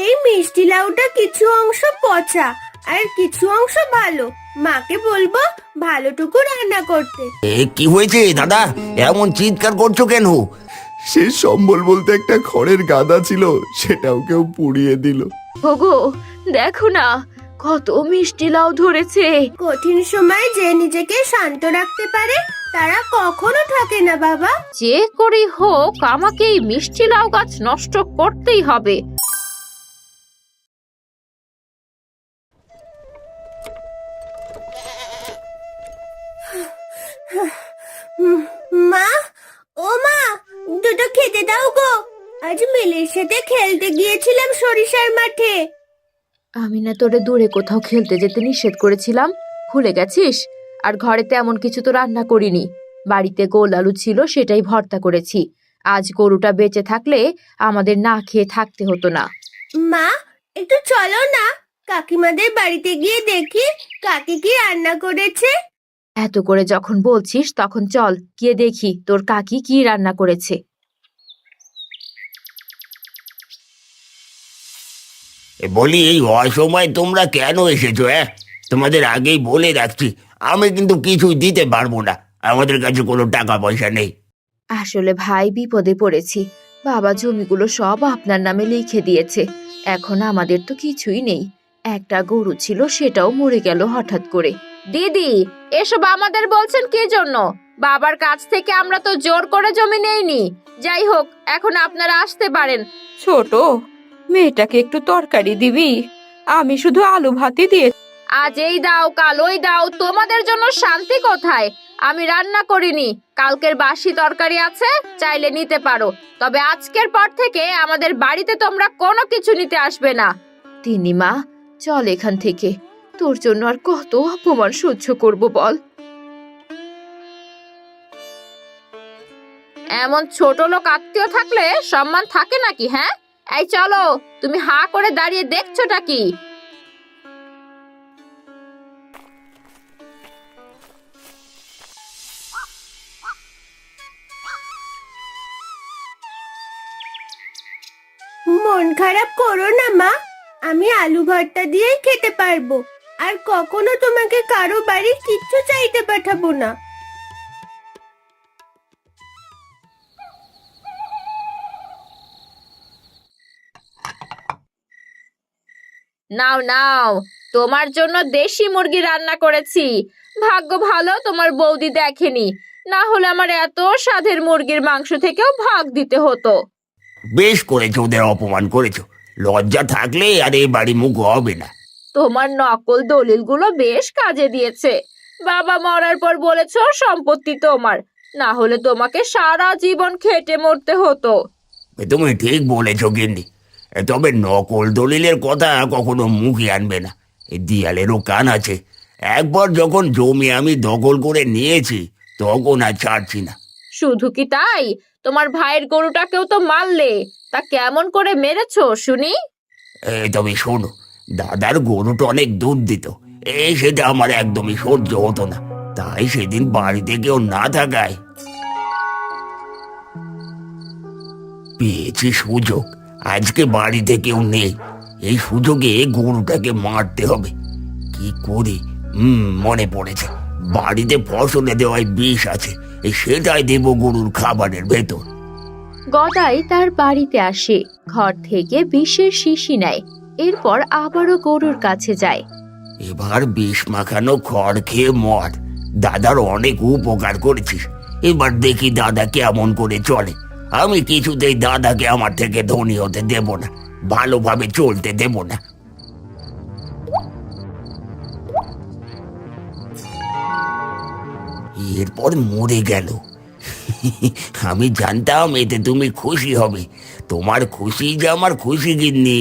এই মিষ্টি লাউটা কিছু অংশ পচা আর কিছু অংশ ভালো। মাকে বলবো ভালোটুকু রান্না করতে। কি হয়েছে দাদা, এমন চিৎকার করছো কেন? শেষ সম্বল বলতে একটা খড়ের গাদা ছিল, সেটাও কেউ পুড়িয়ে দিল। ওগো, দেখো না কত মিষ্টি লাউ ধরেছে। কঠিন সময় যে নিজেকে শান্ত রাখতে পারে তারা কখনো ঠকে না বাবা। যে করেই হোক আমাকে এই মিষ্টি লাউ গাছ নষ্ট করতেই হবে। মা, ও মা, দুটো খেতে দাও গো। আজ মিলের সাথে খেলতে গিয়েছিলাম সরিষার মাঠে। আমি না তোরে দূরে কোথাও খেলতে যেতে নিষেধ করেছিলাম, ভুলে গেছিস? আর ঘরে তেমন কিছু তো রান্না করিনি, বাড়িতে গোল আলু ছিল সেটাই ভর্তা করেছি। আজ গরুটা বেঁচে থাকলে আমাদের না খেয়ে থাকতে হতো না। মা, একটু চলো না, কাকিমাদের বাড়িতে গিয়ে দেখি কাকি কি রান্না করেছে। এত করে যখন বলছিস তখন চল গিয়ে দেখি তোর কাকি কি রান্না করেছে। বলি, এই অসময় তোমরা কেন এসেছো? তোমাদের আগেই বলে রাখছি, আমি কিন্তু কিছুই দিতে পারবো না। আমাদের কাছে কোনো টাকা পয়সা নেই। আসলে ভাই বিপদে পড়েছি, বাবা জমিগুলো সব আপনার নামে লিখে দিয়েছে। এখন আমাদের তো কিছুই নেই, একটা গরু ছিল সেটাও মরে গেল হঠাৎ করে। দিদি, এসব আমাদের বলছেন কি জন্য? বাবার কাছ থেকে আমরা তো জোর করে জমি নেইনি। যাই হোক, এখন আপনারা আসতে পারেন। ছোট, মেয়েটাকে একটু তরকারি দিবি? আমি শুধু আলু ভাতই দিয়ে। আজ এই দাও কাল ওই দাও, তোমাদের জন্য শান্তি কোথায়? আমি রান্না করিনি, কালকের বাসি তরকারি আছে, চাইলে নিতে পারো। তবে আজকের পর থেকে আমাদের বাড়িতে তোমরা কোনো কিছু নিতে আসবে না। তিনি মা, চল এখান থেকে, তোর জন্য আর কত অপমান সহ্য করব বল। এমন ছোট লোক আত্মীয় থাকলে সম্মান থাকে নাকি? হ্যাঁ, এই চলো, তুমি হা করে দাঁড়িয়ে দেখছোটা কি? মন খারাপ করো না মা, আমি আলু ভর্তা দিয়েই খেতে পারবো। আর কখনো তোমাকে কারো বাড়ি কিচ্ছু চাইতে পাঠাবো না। নাও নাও, তোমার জন্য দেশি মুরগি রান্না করেছি। ভাগ্য ভালো তোমার বৌদি দেখেনি, না হলে আমার এত স্বাদের মুরগির মাংস থেকেও ভাগ দিতে হতো। বেশ করেছো, ওদের অপমান করেছো। লজ্জা থাকলে আর এই বাড়ি মুখ হবে না। তোমার নকল দলিলগুলো বেশ কাজে দিয়েছে। বাবা মরার পর বলেছো সম্পত্তি তোমার, না হলে তোমাকে সারা জীবন খেটে মরতে হতো। তুমি ঠিক বলেছো গিন্নি, তবে নকল দলিলের কথা কখনো মুখে আনবে না। এই দিয়ালেরও কান আছে। একবার যখন জমি আমি দখল করে নিয়েছি তখন আর ছাড়ছি না। শুধু কি তাই, তোমার ভাইয়ের গরুটাকেও তো মারলে, তা কেমন করে মেরেছো শুনি? তবে শোনো, দাদার গরুটা অনেক দুধ দিত, সেটা আমার একদমই সহ্য হতো না। তাই সেদিন বাড়িতে কেউ না থাকায় পেয়েছি সুযোগ। আজকে বাড়িতে কেউ নেই, এই সুযোগে গরুটাকে মারতে হবে। কি করি? মনে পড়েছে, বাড়িতে ফসলে দেওয়ায় বিষ আছে, সেটাই দেব গরুর খাবারের ভেতর। গদাই তার বাড়িতে আসে, ঘর থেকে বিষের শিশি নেয়, এরপর আবারও গরুর কাছে যায়। এবার বিষ মাখানো খড় খেয়ে মর। দাদার অনেক উপকার করেছিস, এবার দেখি দাদা কেমন করে চলে। আমি কিছুতেই দাদাকে আমার থেকে ধনী হতে দেব না, ভালোভাবে চলতে দেব না। এরপর মরে গেল। আমি জানতাম এতে তুমি খুশি হবে। তোমার খুশি যে আমার খুশি গিন্নি।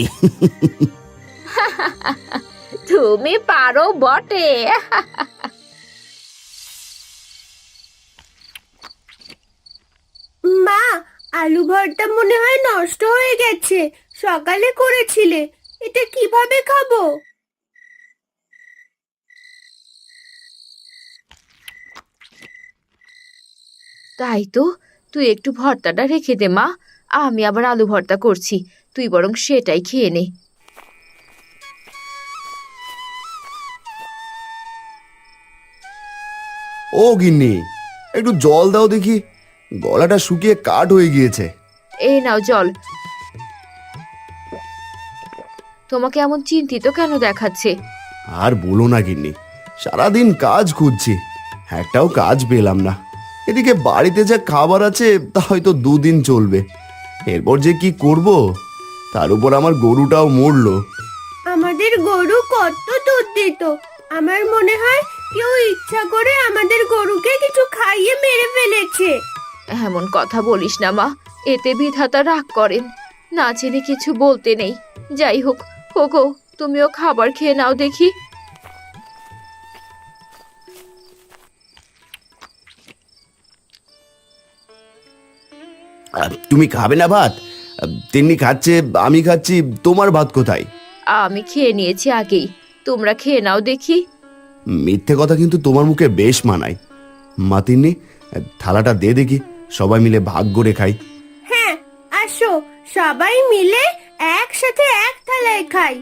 তুমি পারো বটে। মা, আলু ভর্তা মনে হয় নষ্ট হয়ে গেছে, সকালে করেছিলে। এটা কিভাবে খাবো? তাই তো, তুই একটু ভর্তাটা রেখে দে মা, আমি আবার আলু ভর্তা করছি। তুই বরং সেটাই খেয়ে নে। ও গিন্নি, একটু জল দাও দেখি, গলাটা শুকিয়ে কাঠ হয়ে গিয়েছে। এই নাও জল। তোমাকে এমন চিন্তিত কেন দেখাচ্ছে? আর বলো না গিন্নি, সারাদিন কাজ খুঁজছি, একটাও কাজ পেলাম না। এদিকে বাড়িতে যা খাবার আছে তা হয়তো 2 দিন চলবে, এরপর যে কি করব, তার উপর আমার গরুটাও মরলো। আমাদের গরু কত দুধ দিত, আমার মনে হয় কেউ ইচ্ছা করে আমাদের গরুকে কিছু খাইয়ে মেরে ফেলেছে। এমন কথা বলিস না মা, এতে বিধাতা রাগ করেন। না জেনে কিছু বলতে নেই। যাই হোক, ওগো তুমিও খাবার খেয়ে নাও দেখি। তুমি খাবে না ভাত? তিন্নি খাচ্ছে, আমি খাচ্ছি, তোমার ভাত কোথায়? আমি খেয়ে নিয়েছি আগেই, তোমরা খেয়ে নাও দেখি। মিথ্যে কথা কিন্তু তোমার মুখে বেশ মানায়। মা তিন্নি, থালাটা দে দেখি, সবাই মিলে ভাগ করে খাই। হ্যাঁ, আসো সবাই মিলে একসাথে এক থালায় খাই।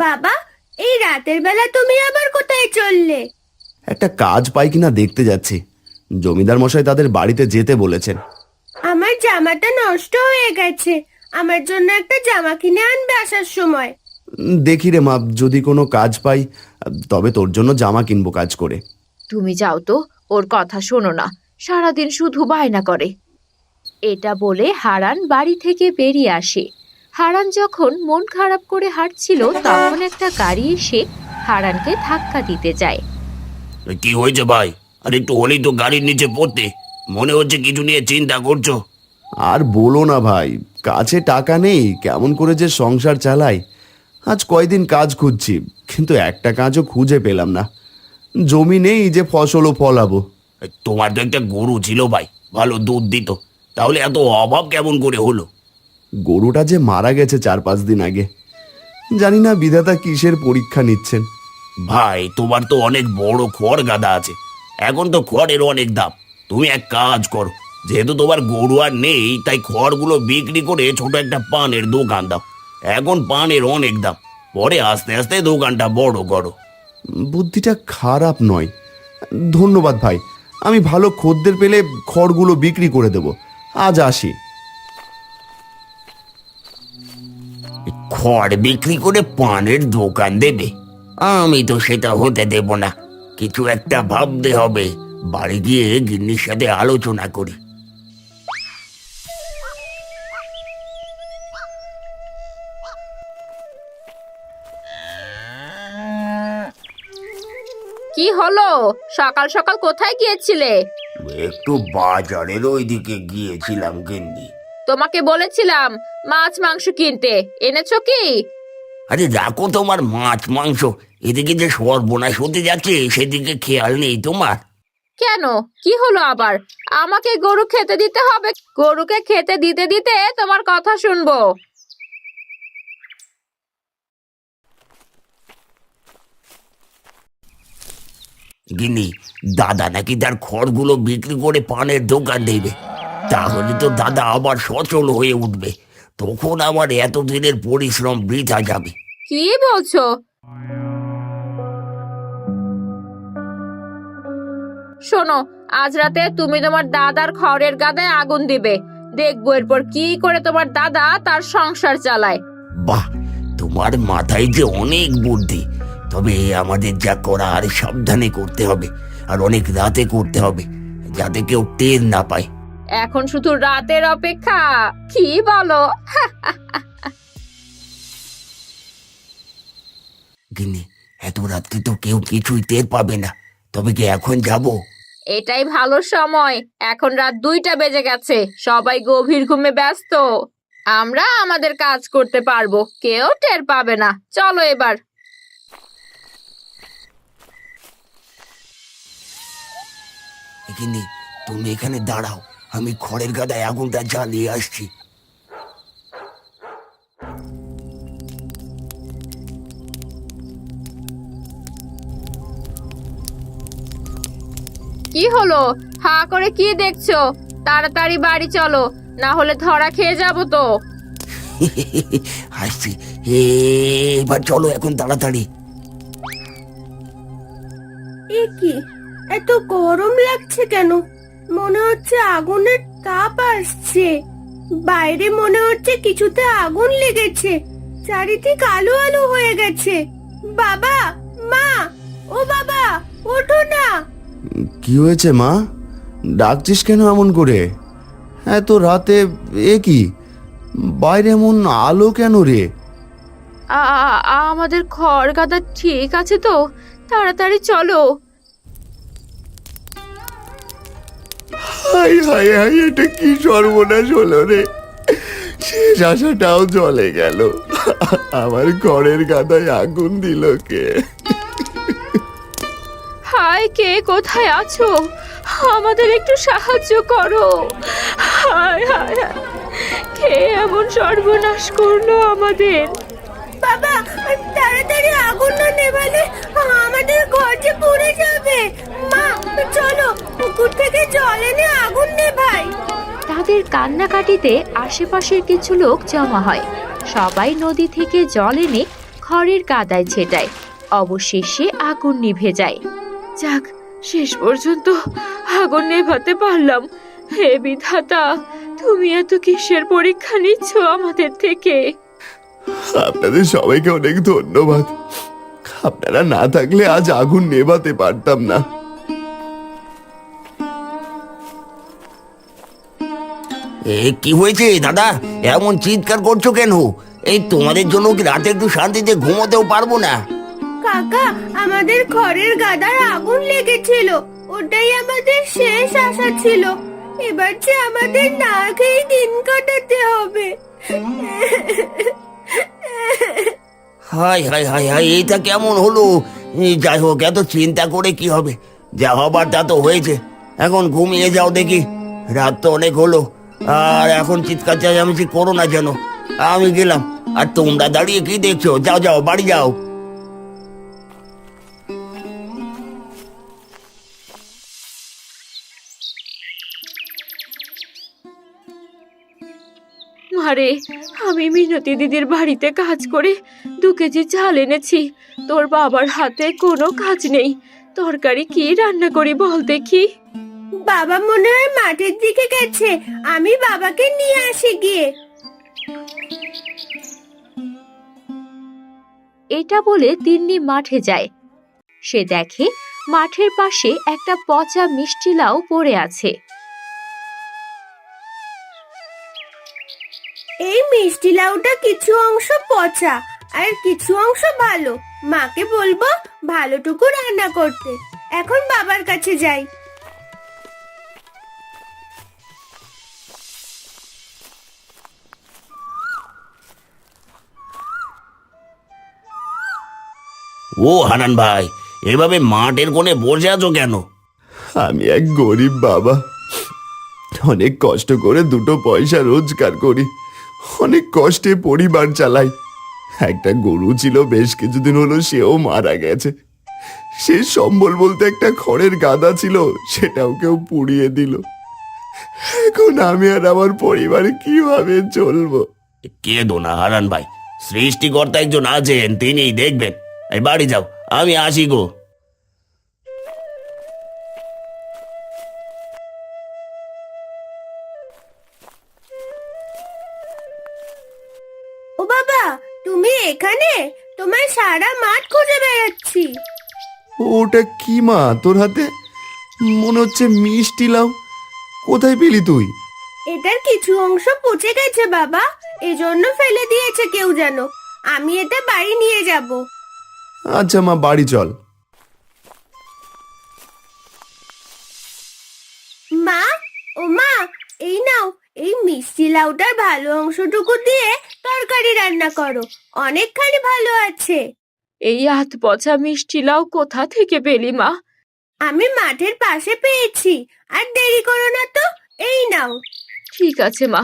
বাবা, এই রাতের বেলা তুমি আবার কোথায় চললে? একটা কাজ পাই কিনা দেখতে যাচ্ছি। জমিদার মশাই তাদের বাড়িতে যেতে বলেছেন। আমার জামাটা নষ্ট হয়ে গেছে, আমার জন্য একটা জামা কিনে আনবে আসার সময়। দেখি রে মা, যদি কোনো কাজ পাই তবে তোর জন্য জামা কিনবো কাজ করে। তুমি যাও তো, ওর কথা শোনো না, সারাদিন শুধু বায়না করে। এটা বলে হারান বাড়ি থেকে বেরিয়ে আসে। হারান যখন মন খারাপ করে হাঁটছিল, তখন একটা গাড়ি এসে হারানকে ধাক্কা দিতে যায়। কি হয়েছে ভাই? আর একটু হলেই তো গাড়ির নিচে পড়তে, মনে হচ্ছে কিছু নিয়ে চিন্তা করছো। আর বলো না ভাই, কাছে টাকা নেই, কেমন করে যে সংসার চালাই। আজ কয়দিন কাজ খুঁজছি, কিন্তু একটা কাজও খুঁজে পেলাম না। জমি নেই যে ফসলও ফলাবো। তোমার তো একটা গরু ছিল ভাই, ভালো দুধ দিত, তাহলে এত অভাব কেমন করে হলো? গরুটা যে মারা গেছে 4-5 দিন আগে। জানি না বিধাতা কিসের পরীক্ষা নিচ্ছেন। ভাই, তোমার তো অনেক বড় খড় গাদা আছে, এখন তো খড়ের অনেক দাম। তুমি এক কাজ করো, যেহেতু তোমার গরু আর নেই, তাই খড়গুলো বিক্রি করে ছোট একটা পানের দোকান দাও। এখন পানের অনেক দাম, পরে আস্তে আস্তে দোকানটা বড় করো। বুদ্ধিটা খারাপ নয়। ধন্যবাদ ভাই, আমি ভালো খদ্দের পেলে খড়গুলো বিক্রি করে দেব। আজ আসি। খড় বিক্রি করে পানের দোকান দেবে? আমি তো সেটা হতে দেব না। কিছু একটা ভাবতে হবে, বাড়ি গিয়ে গিন্নির সাথে আলোচনা করি। কি হলো, সকাল সকাল কোথায় গিয়েছিলে? একটু বাজারের ওইদিকে গিয়েছিলাম গিন্নি। তোমাকে বলেছিলাম মাছ মাংস কিনতে, এনেছো কি? আরে রাখো তোমার মাছ মাংস, এদিকে যে সর্বনাশ হতে যাচ্ছে সেদিকে খেয়াল নেই তোমার? কেন, কি হলো আবার? আমাকে গরু খেতে দিতে হবে, গরুকে খেতে দিতে দিতে তোমার কথা শুনবো। গিন্নি, দাদা নাকি তার খড়গুলো বিক্রি করে পানের দোকান দেবে। তাহলে তো দাদা আবার সচল হয়ে উঠবে, তখন আমার এতদিনের পরিশ্রম বৃথা যাবে। কি বলছো? শোনো, আজ রাতে তুমি তোমার দাদার খড়ের গাদায় আগুন দিবে, দেখবো এরপর কি করে তোমার দাদা তার সংসার চালায়। বাহ, তোমার মাথায় যে অনেক বুদ্ধি। তবে আমাদের যা করার সাবধানে করতে হবে, আর অনেক রাতে করতে হবে, যাতে কেউ টের না পায়। এখন শুধু রাতের অপেক্ষা, কি বলো? গিন্নি, এত রাত্রে তো কেউ কিছুই টের পাবে না, তবে কি এখন যাব? এটাই ভালো সময়, এখন রাত 2টা বেজে গেছে, সবাই গভীর ঘুমে ব্যস্ত। আমরা আমাদের কাজ করতে পারবো, কেউ টের পাবে না। চলো এবার। গিন্নি, তুমি এখানে দাঁড়াও, আমি খড়ের গাদায় আগুনটা জ্বালিয়ে আসছি। কি হলো? হা করে কি দেখছো? তাড়াতাড়ি বাড়ি চলো, না হলে ধরা খেয়ে যাবো তো। হাসছি, এবার চলো এখন তাড়াতাড়ি। এ কি, এত গরম লাগছে কেন? মনে হচ্ছে আগুনের তাপ আসছে। বাইরে মনে হচ্ছে কিছুতে আগুন লেগেছে। চারিদিক আলো আলো হয়ে গেছে। বাবা, মা, ও বাবা, ওঠো না। কি হয়েছে মা? ডাকছিস কেন এমন করে? এত রাতে এ কি? বাইরে এমন আলো কেন রে? আমাদের খড় গাদা ঠিক আছে তো? তাড়াতাড়ি চলো। হাই হাই হাই, এটা কি সর্বনাশ হলো রে! শেষ আশাটাও জ্বলে গেল। আমার ঘরের গাদায় আগুন দিল কে? হায়, কে কোথায় আছো? আমাদের একটু সাহায্য করো। হায় হায় হায়, কে এমন সর্বনাশ করলো আমাদের? বাবা, তাড়াতাড়ি আগুন না নেভালে আমাদের ঘর যে পুড়ে যাবে। মা, চলো পুকুর থেকে জল এনে আগুন নেভাই। তাদের কান্নাকাটিতে আশেপাশের কিছু লোক জমা হয়। সবাই নদী থেকে জল এনে খড়ের গাদায় ছেটায়। অবশেষে আগুন নিভে যায়। যাক, শেষ পর্যন্ত আগুন নেভাতে পারলাম। হে বিধাতা, তুমি এত কিসের পরীক্ষা নিচ্ছ আমাদের থেকে? আপনাদের সবাইকে অনেক ধন্যবাদ। আপনারা না থাকলে আজ আগুন নেভাতে পারতাম না। কি হয়েছে দাদা, এমন চিৎকার করছো কেন? এই তোমাদের জন্য কি রাতে একটু শান্তিতে ঘুমোতেও পারবো না? কাকা, আমাদের ঘরের গাদার আগুন লেগেছিল। ওটাই আমাদের শেষ আশা ছিল। এবার যে আমাদের না খেয়ে দিন কাটাতে হবে। হাই হাই হাই হাই, এইটা কেমন হলো? যাই হোক, এত চিন্তা করে কি হবে? যা হবার তা তো হয়েছে। এখন ঘুমিয়ে যাও দেখি, রাত তো অনেক হলো। আর এখন চিৎকার চেঁচামেচি করো না যেন। আমি গেলাম। আর তোমরা দাঁড়িয়ে কি দেখছো? যাও যাও, বাড়ি যাও। মারে, আমি মিনতি দিদির বাড়িতে কাজ করে 2 কেজি চাল এনেছি। তোর বাবার হাতে কোনো কাজ নেই। তরকারি কি রান্না করি বল দেখি? বাবা মনে হয় মাঠের দিকে গেছে। আমি বাবাকে নিয়ে আসি গিয়ে। এটা বলে তিন্নি মাঠে যায়। সে দেখে মাঠের পাশে একটা পচা মিষ্টি লাউ পড়ে আছে। এই মিষ্টি লাউটা কিছু অংশ পচা আর কিছু অংশ ভালো। মাকে বলবো ভালোটুকু রান্না করতে। এখন বাবার কাছে যাই। ও হানান ভাই, এভাবে মাঠের কোণে বসে আছো কেন? আমি এক গরিব বাবা। অনেক কষ্ট করে 2 পয়সা রোজগার করি। অনেক কষ্টে পরিবার চালাই। একটা গরু ছিল, বেশ কিছুদিন হলো সেও মারা গেছে। শেষ সম্বল বলতে একটা খড়ের গাদা ছিল, সেটাও কেউ পুড়িয়ে দিল। এখন আমি আর আমার পরিবার কিভাবে চলবো? কেঁদো না হারান ভাই, সৃষ্টিকর্তা একজন আছেন, তিনিই দেখবেন। এই বাড়ি যাও, আমি আসি গো। ও বাবা, তুমি এখানে? তোমার সারা মাঠ খুঁজে বেড়াচ্ছি। ওটা কি মা তোর হাতে? মনে হচ্ছে মিষ্টি লাউ। কোথায় পেলি তুই? এটার কিছু অংশ পচে গেছে বাবা, এজন্য ফেলে দিয়েছে কেউ যেন। আমি এটা বাড়ি নিয়ে যাব। আচ্ছা মা, বাড়ি চল। মা, ও মা, এই নাও, এই মিষ্টি লাউটার ভালো অংশটুকু দিয়ে তরকারি রান্না করো। অনেকখানি ভালো আছে। এই আধ পচা মিষ্টি লাউ কোথা থেকে পেলি মা? আমি মাঠের পাশে পেয়েছি। আর দেরি করো না তো, এই নাও। ঠিক আছে মা।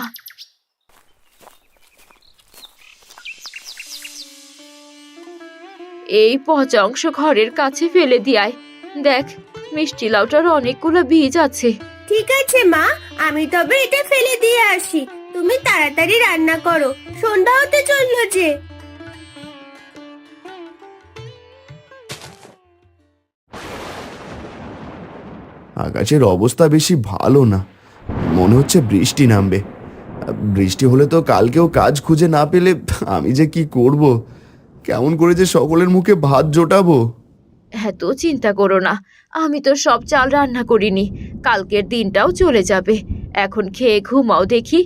এই পচা অংশ ঘরের কাছে ফেলে দিয়ায়। দেখ, মিষ্টি লাউটার অনেকগুলো বীজ আছে। ঠিক আছে মা, আমি তবে এটা ফেলে দিয়ে আসি। তুমি তাড়াতাড়ি রান্না করো, সন্ধ্যা হতে চললো যে। আকাশের অবস্থা বেশি ভালো না, মনে হচ্ছে বৃষ্টি নামবে। বৃষ্টি হলে তো কালকেও কাজ খুঁজে না পেলে আমি যে কি করব, কেমন করে যে সকলের মুখে ভাত জোটাবো। এত চিন্তা করো না, আমি তো সব চাল রান্না করিনি। কালকের দিনটাও চলে যাবে। এখন খেয়ে ঘুমাও দেখি।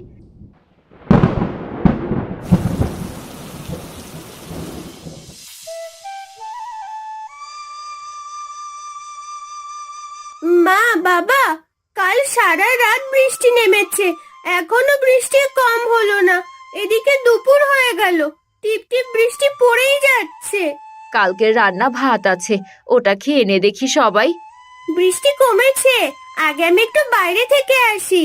মা বাবা, কাল সারা রাত বৃষ্টি নেমেছে, এখনো বৃষ্টি কম হলো না। এদিকে দুপুর হয়ে গেল, টিপ টিপ বৃষ্টি পড়েই যাচ্ছে। কালকের রান্না ভাত আছে, ওটা খেয়ে নে দেখি সবাই। বৃষ্টি কমেছে, আগে আমি একটু বাইরে থেকে আসি।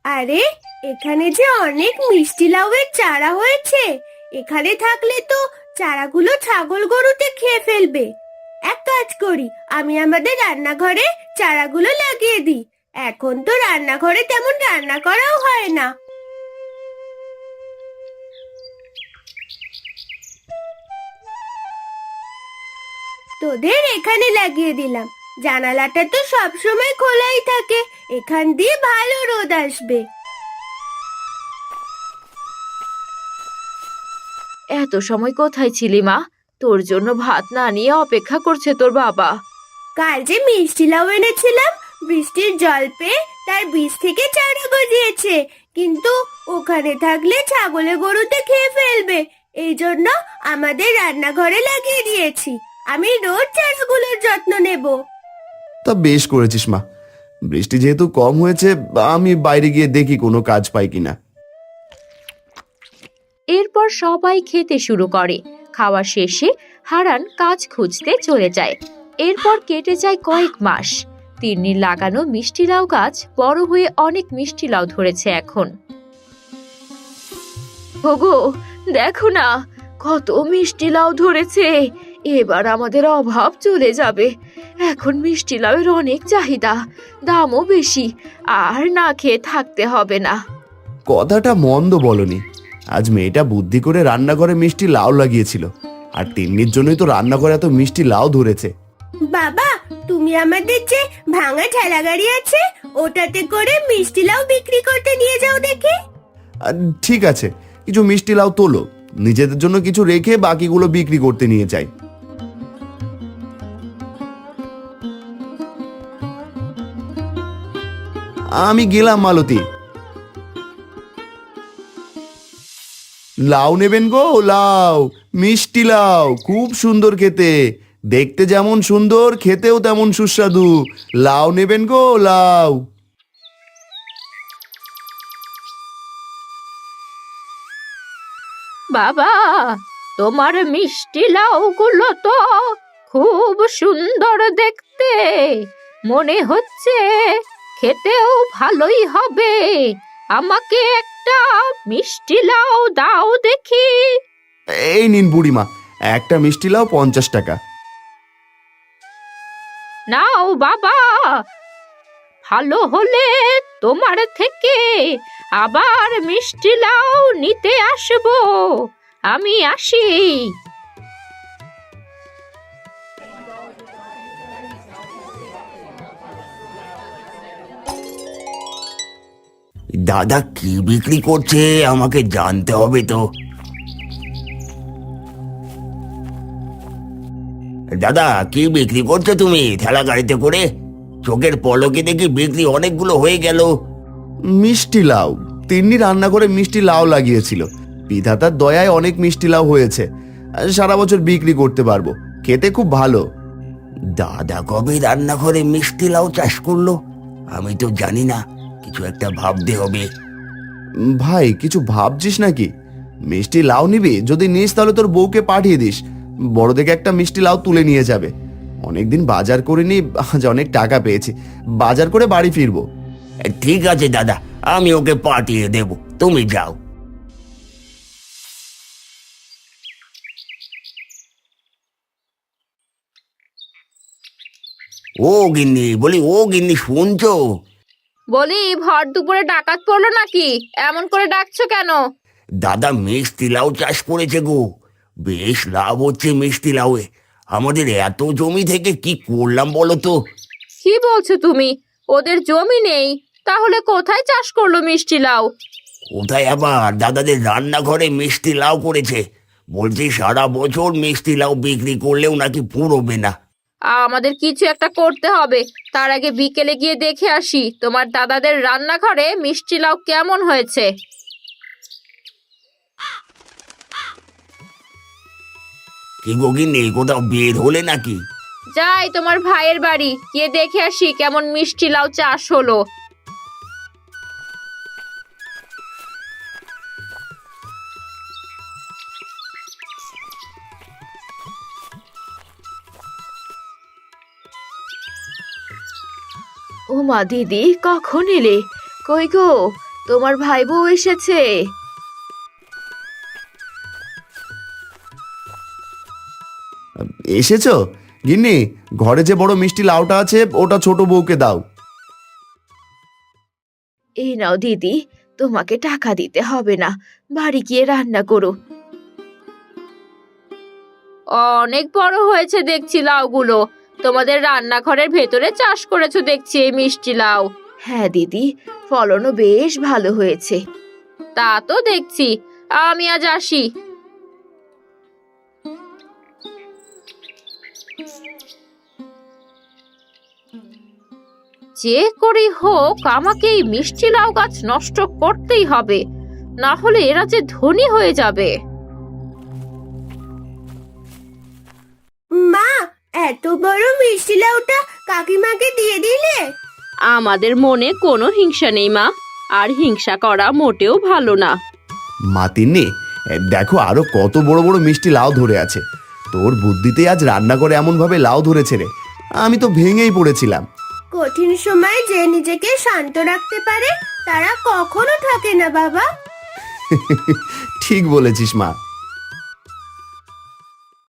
আরে, এখানে যে অনেক মিষ্টি লাউয়ের চারা হয়েছে। এখানে থাকলে তো চারাগুলো ছাগল গরুতে খেয়ে ফেলবে। এক কাজ করি, আমি আমাদের রান্নাঘরে চারাগুলো লাগিয়ে দিই। এখন তো রান্নাঘরে তেমন রান্না করাও হয় না। তোদের এখানে লাগিয়ে দিলাম, জানালাটা তো সবসময় খোলাই থাকে, এখান দিয়ে ভালো রোদ আসবে। এত সময় কোথায় ছিলি মা? তোর জন্য ভাত না নিয়ে অপেক্ষা করছে তোর বাবা। কাল যে মিষ্টি লাউ এনেছিলাম, বৃষ্টির জল পেয়ে তার বীজ থেকে চারা গজিয়েছে, কিন্তু ওখানে থাকলে ছাগলে গরুতে খেয়ে ফেলবে। এই জন্য আমাদের রান্নাঘরে লাগিয়ে দিয়েছি। আমি রোজ চারাগুলোর যত্ন নেব। তা বেশ করেছিস মা, বৃষ্টি যেহেতু কম হয়েছে আমি বাইরে গিয়ে দেখি কোনো কাজ পাই কিনা। এরপর সবাই খেতে শুরু করে। খাওয়া শেষে হারান কাজ খুঁজতে চলে যায়। এরপর কেটে যায় কয়েক মাস। তিন্নির লাগানো মিষ্টি লাউ গাছ বড় হয়ে অনেক মিষ্টি লাউ ধরেছে এখন। ওগো, দেখো না কত মিষ্টি লাউ ধরেছে। এবার আমাদের অভাব চলে যাবে। এখন মিষ্টি লাউয়ের অনেক চাহিদা, দামও বেশি। আর না খেয়ে থাকতে হবে না। কথাটা মন্দ বলনি, আজ মেয়েটা বুদ্ধি করে রান্নাঘরে মিষ্টি লাউ লাগিয়েছিল, আর তিন্নির জন্যই তো রান্নাঘরে এত মিষ্টি লাউ ধরেছে। বাবা, তুমি আমাদের যে ভাঙা ঠেলা গাড়ি আছে, ওটাতে করে মিষ্টি লাউ বিক্রি করতে নিয়ে যাও দেখি। আর ঠিক আছে, কিছু মিষ্টি লাউ তোলো, নিজেদের জন্য কিছু রেখে বাকিগুলো বিক্রি করতে নিয়ে যাই। আমি গেলাম মালতী। লাউ নেবেন গো? লাউ, মিষ্টি লাউ, খুব সুন্দর খেতে, দেখতে যেমন সুন্দর খেতেও তেমন সুস্বাদু। লাউ নেবেন গো? লাউ। বাবা, তোমার মিষ্টি লাউগুলো তো খুব সুন্দর দেখতে, মনে হচ্ছে খেতেও ভালোই হবে। আমাকে একটা মিষ্টি লাউ দাও দেখি। এই নিন বুড়িমা, একটা মিষ্টি লাউ 50 টাকা। নাও বাবা, ভালো হলে তোমার থেকে আবার মিষ্টি লাউ নিতে আসবো। আমি আসি। দাদা কি বিক্রি করছে আমাকে জানতে হবে তো। দাদা, কি বিক্রি করছো তুমি ঠেলা গাড়িতে করে? চোখের পলকে দেখি বিক্রি অনেকগুলো হয়ে গেল। মিষ্টি লাউ, তিন্নি রান্না করে মিষ্টি লাউ লাগিয়েছিল, বিধাতার দয়ায় অনেক মিষ্টি লাউ হয়েছে, সারা বছর বিক্রি করতে পারবো, খেতে খুব ভালো। দাদা কবে রান্না করে মিষ্টি লাউ চাষ করলো? আমি তো জানি না, কিছু একটা ভাবতে হবে। ভাই, কিছু ভাবছিস নাকি? মিষ্টি লাউ নিবি? যদি নিস তাহলে তোর বউকে পাঠিয়ে দিস, বড় দেখে একটা মিষ্টি লাউ তুলে নিয়ে যাবে। অনেকদিন বাজার করিনি, আজ অনেক টাকা পেয়েছি, বাজার করে বাড়ি ফিরবো। ঠিক আছে দাদা, আমি ওকে পাঠিয়ে দেব, তুমি যাও। ও গিন্নি, বলি ও গিন্নি, শুনছো? বলি ভর দুপুরে ডাকাত পড়লো নাকি? এমন করে ডাকছো কেন? দাদা মিষ্টি লাউ চাষ করেছে গো, বেশ লাভ হচ্ছে মিষ্টি লাউয়ে। আমাদের এত জমি থেকে কি করলাম বলো তো? কি বলছো তুমি? ওদের জমি নেই, তাহলে কোথায় চাষ করলো মিষ্টি লাউ? কোথায় আবার, দাদাদের রান্নাঘরে মিষ্টি লাউ করেছে। বলছি সারা বছর মিষ্টি লাউ বিক্রি করলেও নাকি পুরোবে না। আমাদের কিছু একটা করতে হবে। তার আগে বিকেলে গিয়ে দেখে আসি তোমার দাদাদের রান্নাঘরে মিষ্টি লাউ কেমন হয়েছে। কি গো গিন্নি, কোথাও বের হলে নাকি? যাই তোমার ভাইয়ের বাড়ি, গিয়ে দেখে আসি কেমন মিষ্টি লাউ চাষ হলো। ও মা দিদি, কখন এলে? কই গো, তোমার ভাই বউ এসেছে? এসেছো? গিন্নি, ঘরে যে বড় মিষ্টি লাউটা আছে ওটা ছোট বউকে দাও। এই নাও দিদি, তোমাকে টাকা দিতে হবে না, বাড়ি গিয়ে রান্না করো। অনেক বড় হয়েছে দেখছি লাউগুলো। তোমাদের রান্নাঘরের ভেতরে চাষ করেছো দেখছি এই মিষ্টি লাউ। হ্যাঁ দিদি, ফলনও বেশ ভালো হয়েছে। তা তো দেখছি। আমি আজ আসি। যে করেই হোক আমাকে এই মিষ্টি লাউ গাছ নষ্ট করতেই হবে, না হলে এরা যে ধনী হয়ে যাবে। মা, এত বড় মিষ্টি লাউটা কাকিমাকে দিয়ে দিলে? আমাদের মনে কোনো হিংসা নেই মা, আর হিংসা করা মোটেও ভালো না। মা তিন্নি, দেখো আরো কত বড় বড় মিষ্টি লাউ ধরে আছে। তোর বুদ্ধিতে আজ রান্না করে এমন ভাবে লাউ ধরেছে রে, আমি তো ভেঙেই পড়েছিলাম। কঠিন সময় যে নিজেকে শান্ত রাখতে পারে তারা কখনো থাকে না বাবা। ঠিক বলেছিস মা।